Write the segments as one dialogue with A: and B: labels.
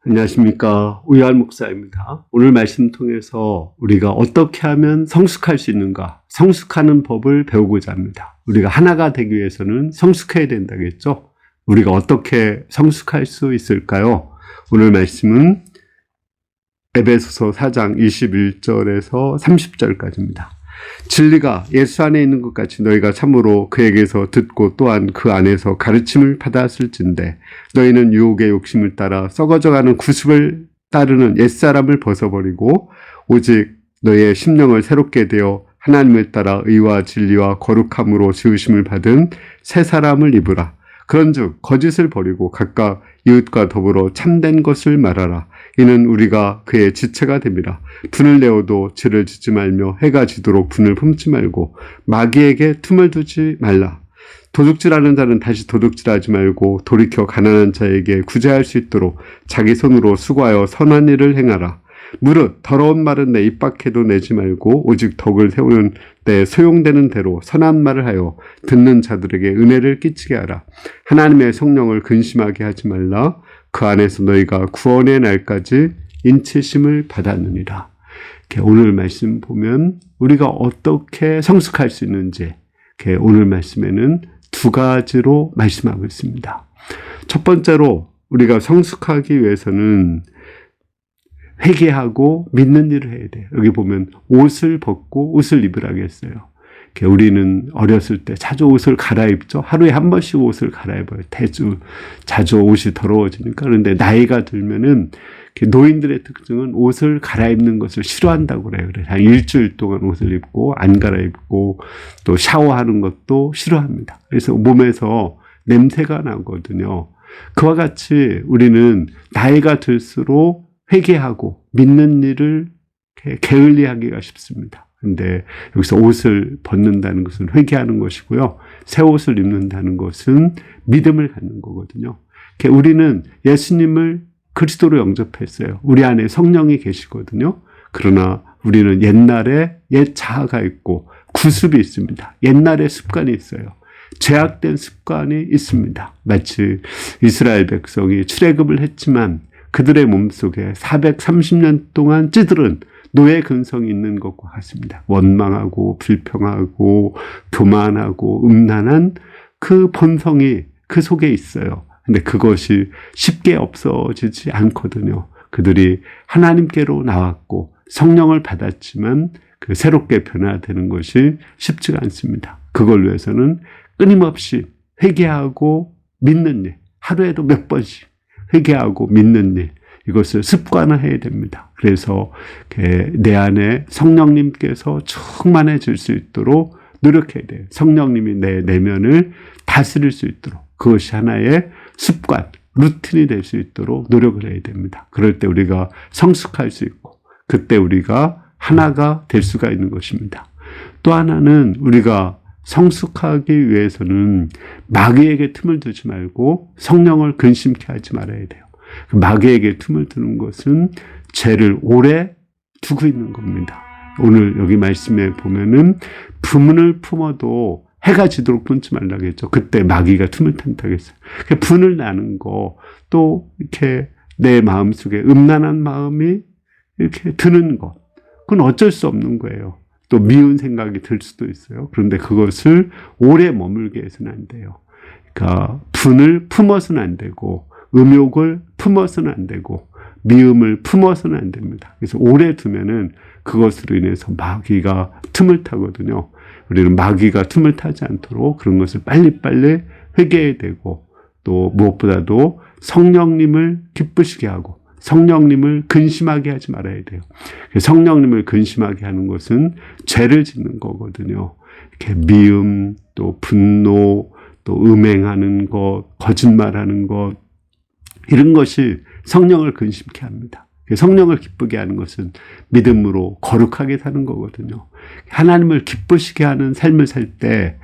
A: 안녕하십니까. 우여한 목사입니다. 오늘 말씀 통해서 우리가 어떻게 하면 성숙할 수 있는가, 성숙하는 법을 배우고자 합니다. 우리가 하나가 되기 위해서는 성숙해야 된다겠죠. 우리가 어떻게 성숙할 수 있을까요? 오늘 말씀은 에베소서 4장 21절에서 30절까지입니다. 진리가 예수 안에 있는 것 같이 너희가 참으로 그에게서 듣고 또한 그 안에서 가르침을 받았을진데 너희는 유혹의 욕심을 따라 썩어져가는 구습을 따르는 옛사람을 벗어버리고 오직 너희의 심령을 새롭게 되어 하나님을 따라 의와 진리와 거룩함으로 지으심을 받은 새 사람을 입으라. 그런즉 거짓을 버리고 각각 이웃과 더불어 참된 것을 말하라. 이는 우리가 그의 지체가 됨이라. 분을 내어도 죄를 짓지 말며 해가 지도록 분을 품지 말고 마귀에게 틈을 두지 말라. 도둑질하는 자는 다시 도둑질하지 말고 돌이켜 가난한 자에게 구제할 수 있도록 자기 손으로 수고하여 선한 일을 행하라. 무릇 더러운 말은 내 입 밖에도 내지 말고 오직 덕을 세우는 데 소용되는 대로 선한 말을 하여 듣는 자들에게 은혜를 끼치게 하라. 하나님의 성령을 근심하게 하지 말라. 그 안에서 너희가 구원의 날까지 인치심을 받았느니라. 오늘 말씀 보면 우리가 어떻게 성숙할 수 있는지 오늘 말씀에는 두 가지로 말씀하고 있습니다. 첫 번째로 우리가 성숙하기 위해서는 회개하고 믿는 일을 해야 돼요. 여기 보면 옷을 벗고 옷을 입으라고 했어요. 우리는 어렸을 때 자주 옷을 갈아입죠. 하루에 한 번씩 옷을 갈아입어요. 자주 옷이 더러워지니까. 그런데 나이가 들면은 노인들의 특징은 옷을 갈아입는 것을 싫어한다고 그래요. 그래서 한 일주일 동안 옷을 입고 안 갈아입고 또 샤워하는 것도 싫어합니다. 그래서 몸에서 냄새가 나거든요. 그와 같이 우리는 나이가 들수록 회개하고 믿는 일을 게을리하기가 쉽습니다. 근데 여기서 옷을 벗는다는 것은 회개하는 것이고요. 새 옷을 입는다는 것은 믿음을 갖는 거거든요. 우리는 예수님을 그리스도로 영접했어요. 우리 안에 성령이 계시거든요. 그러나 우리는 옛날에 옛 자아가 있고 구습이 있습니다. 옛날의 습관이 있어요. 죄악된 습관이 있습니다. 마치 이스라엘 백성이 출애굽을 했지만 그들의 몸속에 430년 동안 찌들은 노예 근성이 있는 것과 같습니다. 원망하고 불평하고 교만하고 음란한 그 본성이 그 속에 있어요. 근데 그것이 쉽게 없어지지 않거든요. 그들이 하나님께로 나왔고 성령을 받았지만 그 새롭게 변화되는 것이 쉽지가 않습니다. 그걸 위해서는 끊임없이 회개하고 믿는 일, 하루에도 몇 번씩 회개하고 믿는 일, 이것을 습관화해야 됩니다. 그래서 내 안에 성령님께서 충만해질 수 있도록 노력해야 돼요. 성령님이 내 내면을 다스릴 수 있도록 그것이 하나의 습관, 루틴이 될 수 있도록 노력을 해야 됩니다. 그럴 때 우리가 성숙할 수 있고 그때 우리가 하나가 될 수가 있는 것입니다. 또 하나는 우리가 성숙하기 위해서는 마귀에게 틈을 두지 말고 성령을 근심케 하지 말아야 돼요. 마귀에게 틈을 두는 것은 죄를 오래 두고 있는 겁니다. 오늘 여기 말씀에 보면은 분을 품어도 해가 지도록 품지 말라고 했죠. 그때 마귀가 틈을 탄다고 했어요. 분을 나는 거, 또 이렇게 내 마음속에 음란한 마음이 이렇게 드는 것, 그건 어쩔 수 없는 거예요. 또 미운 생각이 들 수도 있어요. 그런데 그것을 오래 머물게 해서는 안 돼요. 그러니까 분을 품어서는 안 되고 음욕을 품어서는 안 되고 미움을 품어서는 안 됩니다. 그래서 오래 두면은 그것으로 인해서 마귀가 틈을 타거든요. 우리는 마귀가 틈을 타지 않도록 그런 것을 빨리빨리 회개해야 되고 또 무엇보다도 성령님을 기쁘시게 하고 성령님을 근심하게 하지 말아야 돼요. 성령님을 근심하게 하는 것은 죄를 짓는 거거든요. 이렇게 미움, 또 분노, 또 음행하는 것, 거짓말하는 것, 이런 것이 성령을 근심케 합니다. 성령을 기쁘게 하는 것은 믿음으로 거룩하게 사는 거거든요. 하나님을 기쁘시게 하는 삶을 살 때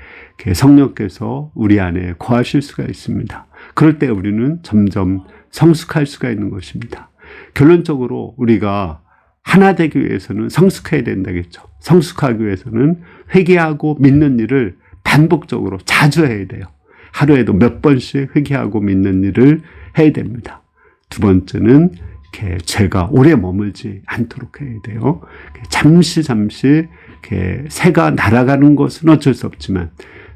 A: 성령께서 우리 안에 거하실 수가 있습니다. 그럴 때 우리는 점점 성숙할 수가 있는 것입니다. 결론적으로 우리가 하나 되기 위해서는 성숙해야 된다겠죠. 성숙하기 위해서는 회개하고 믿는 일을 반복적으로 자주 해야 돼요. 하루에도 몇 번씩 회개하고 믿는 일을 해야 됩니다. 두 번째는 이렇게 죄가 오래 머물지 않도록 해야 돼요. 잠시 이렇게 새가 날아가는 것은 어쩔 수 없지만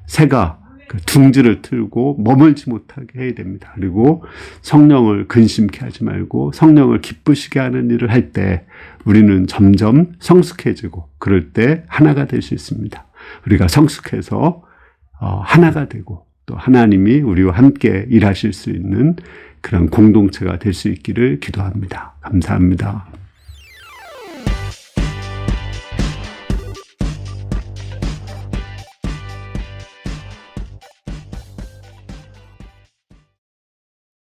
A: 새가 그 둥지를 틀고 머물지 못하게 해야 됩니다. 그리고 성령을 근심케 하지 말고 성령을 기쁘시게 하는 일을 할 때 우리는 점점 성숙해지고 그럴 때 하나가 될 수 있습니다. 우리가 성숙해서 하나가 되고 또 하나님이 우리와 함께 일하실 수 있는 그런 공동체가 될 수 있기를 기도합니다. 감사합니다.